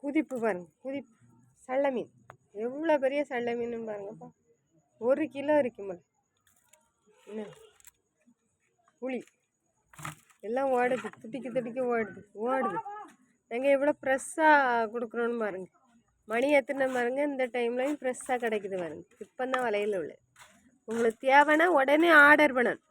குதிப்பு பாருங்க, குதிப்பு சல்லை மீன் எவ்வளோ பெரிய சல்லை மீன் பாருங்கப்பா. 1 கிலோ இருக்குமா. என்ன புளி எல்லாம் ஓடுது, துடிக்க ஓடுது. நாங்கள் எவ்வளோ ஃப்ரெஷ்ஷாக கொடுக்குறோன்னு பாருங்கள். மணி எத்தனை பாருங்க, இந்த டைம்லையும் ஃப்ரெஷ்ஷாக கிடைக்குது பாருங்க. இப்போ தான் வலையில் உள்ளது. உங்களுக்கு தேவைன்னா உடனே ஆர்டர் பண்ணணும்.